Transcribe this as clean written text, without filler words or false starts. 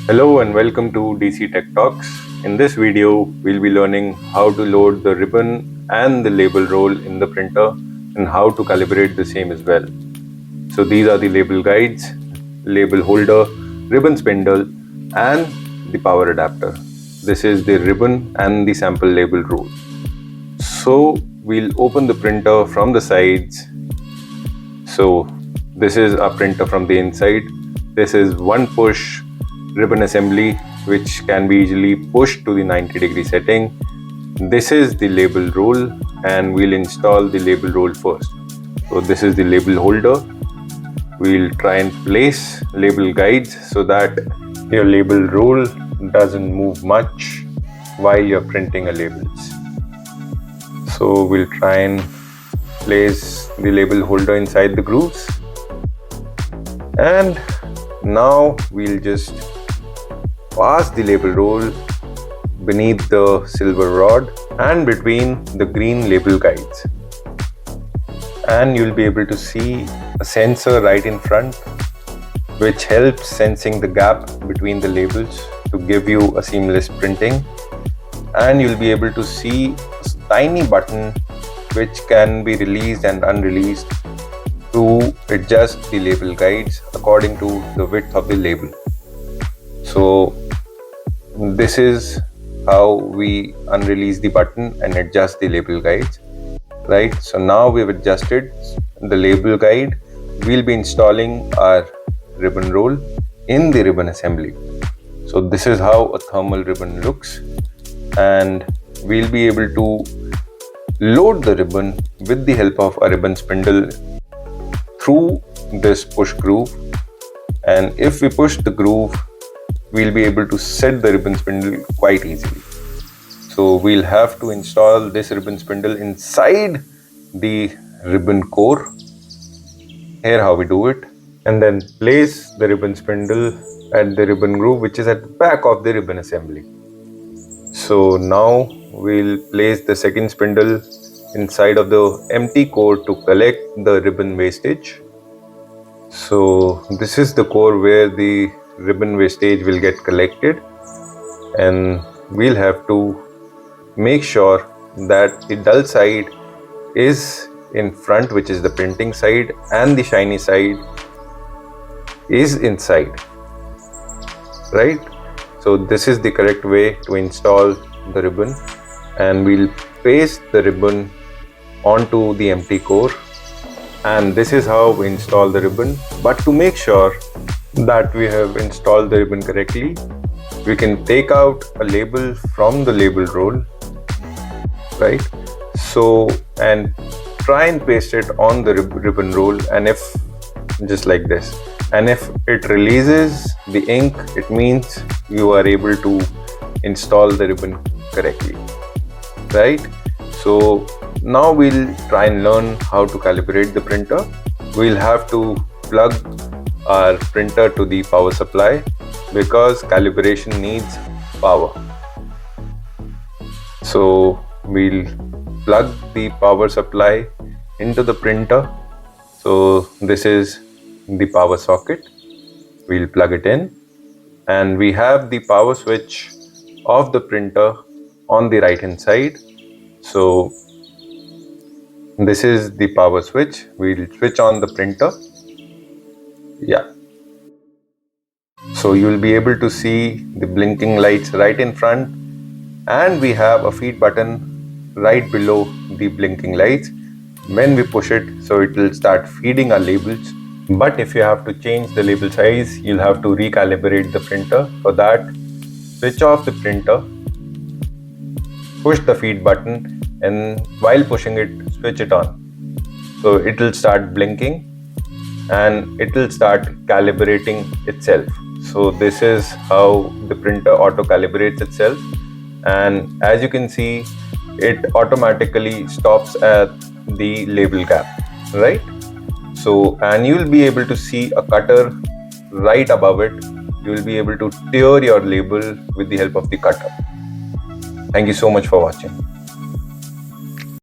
Hello and welcome to DC Tech Talks. In this video, we'll be learning how to load the ribbon and the label roll in the printer and how to calibrate the same as well. So these are the label guides, label holder, ribbon spindle and the power adapter. This is the ribbon and the sample label roll. So we'll open the printer from the sides. So this is our printer from the inside. This is one push ribbon assembly which can be easily pushed to the 90-degree setting. This is the label roll and we'll install the label roll first. So this is the label holder. We'll try and place label guides so that your label roll doesn't move much while you're printing a labels. So we'll try and place the label holder inside the grooves, and now we'll just pass the label roll beneath the silver rod and between the green label guides, and you'll be able to see a sensor right in front which helps sensing the gap between the labels to give you a seamless printing. And you'll be able to see a tiny button which can be released and unreleased to adjust the label guides according to the width of the label. So this is how we unrelease the button and adjust the label guides, right? So now we've adjusted the label guide. We'll be installing our ribbon roll in the ribbon assembly. So this is how a thermal ribbon looks, and we'll be able to load the ribbon with the help of a ribbon spindle through this push groove. And if we push the groove, we'll be able to set the ribbon spindle quite easily. So we'll have to install this ribbon spindle inside the ribbon core. Here how we do it, and then place the ribbon spindle at the ribbon groove which is at the back of the ribbon assembly. So now we'll place the second spindle inside of the empty core to collect the ribbon wastage. So this is the core where the ribbon wastage will get collected, and we'll have to make sure that the dull side is in front, which is the printing side, and the shiny side is inside, right? So this is the correct way to install the ribbon, and we'll paste the ribbon onto the empty core, and this is how we install the ribbon. But to make sure that we have installed the ribbon correctly, we can take out a label from the label roll, right? So and try and paste it on the ribbon roll, and if just like this, and if it releases the ink, it means you are able to install the ribbon correctly, right? So now we'll try and learn how to calibrate the printer. We'll have to plug our printer to the power supply because calibration needs power. So we'll plug the power supply into the printer. So this is the power socket. We'll plug it in, and we have the power switch of the printer on the right hand side. So this is the power switch. We'll switch on the printer. Yeah. So you'll be able to see the blinking lights right in front, and we have a feed button right below the blinking lights. When we push it, so it will start feeding our labels. But if you have to change the label size, you'll have to recalibrate the printer. For that, switch off the printer, push the feed button, and while pushing it, switch it on. So it will start blinking and it will start calibrating itself. So this is how the printer auto calibrates itself, and as you can see, it automatically stops at the label gap, right? So, and you'll be able to see a cutter right above it. You'll be able to tear your label with the help of the cutter. Thank you so much for watching.